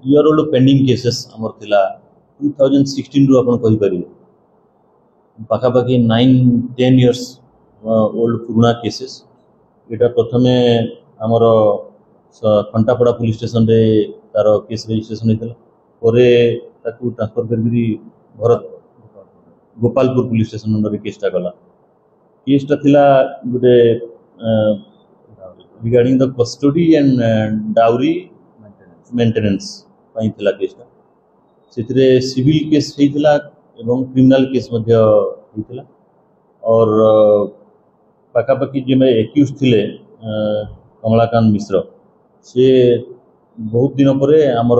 year old pending cases amar thila 2016 ru apan कहि परिबे पाखापाखि 9-10 years old पुराना cases एटा प्रथमे आमर खंटापड़ा पुलिस स्टेशन रे तार केस रजिस्ट्रेशन होता परे ताकू ट्रांसफर करकरी भरत गोपालपुर पुलिस स्टेशन अंडर केसटा गला केसटा थिला गुटे regarding the custody and dowry maintenance पई थिला केसटा सेथिरे सिविल केस हेतिला एवं क्रिमिनल केस मध्य हेतिला और पाखापाखि जे में एक्यूज थिले कमलाकांत मिश्र से बहुत दिन पर आमर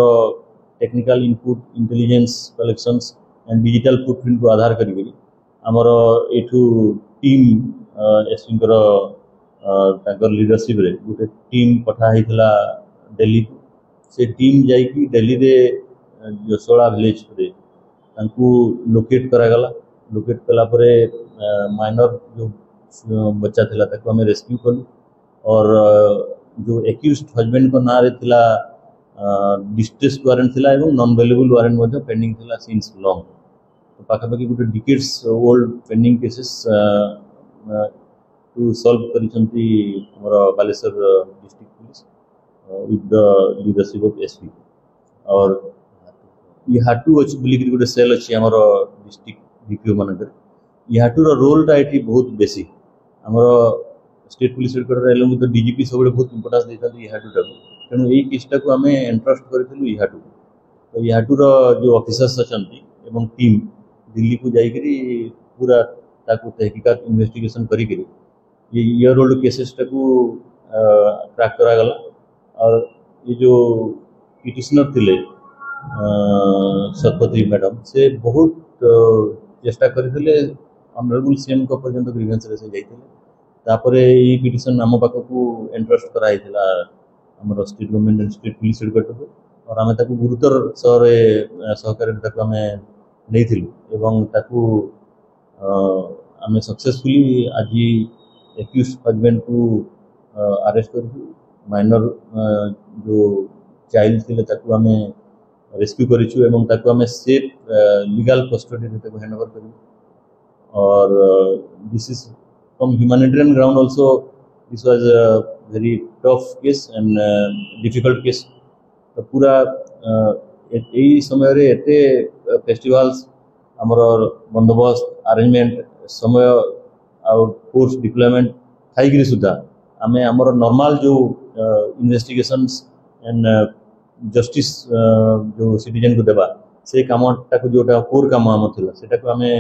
technical input intelligence collections and digital footprint को आधार करी आमर एठू टीम एसपीकर लीडरशिप रे गोटे टीम पठा होता दिल्ली को से टीम जाइकी दिल्ली रे जसोड़ा विलेज रे तांकू लोकेट करागला लोकेट कला परे माइनर जो बच्चा थिला ताको हमें रेस्क्यू कलु और जो एक्यूज्ड हस्बैंड को ना रे थिला डिस्ट्रेस वारंट थिला एवं नॉन अवेलेबल वारंट मध्ये पेंडिंग थिला सिंस लॉन्ग तो पाखापाखि गोटे decades old pending cases to solve करिसंती हमर Baleswar district police with the leadership of SP और इहाटू अछि बोली कि गोटे सेल अछि हमर डिस्ट्रिक्ट डीपीओ मानकर इहाटूर रोलटा एठी बहुत बेसी हमर स्टेट पुलिस हेडक्वार्टर एलंग तो डीजीपी सब बहुत इंपोर्टेंस देता इहाटूटा तेणु यही केसटा को आम एंट्रस्ट करूँ इहाटू तो इहाटूर जो ऑफिसर्स अछंती एवं टीम दिल्ली को जाइकरी पूरा ताकू तहकीकात इन्वेस्टिगेशन करी ये ईयर ओल्ड केसेसटा को ट्रैक करागला और ये जो पिटिशनर थिले शतपथी मैडम से बहुत चेष्टा करथिले ऑनरेबल सीएम को पर्यंत ग्रीवेंस रे से जाइथिले तापरे ई पिटिशन नाम पाख को एंट्रस्ट कराइथिला हमर state government and state police headquarter और आमे ताकू गुरुतर सहरे सहकारी ताकू आमे नैथिलु एवं ताकू आमे सक्सेसफुली आज एक्यूज हस्बैंड को अरेस्ट करथि माइनर जो चाइल्ड थिले ताकू आमे रेस्क्यू करिछु एवं ताकू आमे सेफ लीगल कस्टडी रे ताकू हैंडओवर करिछु और this is from humanitarian ground also this was a very tough case and difficult case तो पूरा यही समय रे एते फेस्टिवल्स हमर बंदोबस्त अरेंजमेंट समय और फोर्स डिप्लॉयमेंट थाइकरी सुधा आमे हमर नॉर्मल जो इन्वेस्टिगेशंस एंड जस्टिस जो सिटीजन को देबा से कामटा को जोटा कोर काम हम थिला सेटा को आमे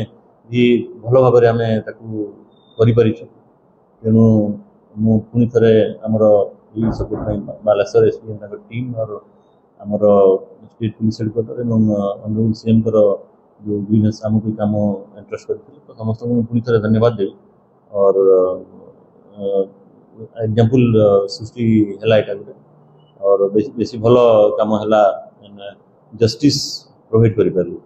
भी भल भाव में आमे ताकू करि परिछु तेणु मु पुनी थरे हमर ई सब बालेश्वर एसपी एंड टीम और हमर स्टेट पुलिस हेडक्वार्टर एवं ऑनरेबल सीएम कर जो बिजनेस हमको काम इंटरेस्ट करथिले तो समस्त को पुनी थरे धन्यवाद देबी और एग्जांपल सृष्टि हला एटा गुटे और बेसी भलो काम हला जस्टिस प्रोवाइड करि पारलु।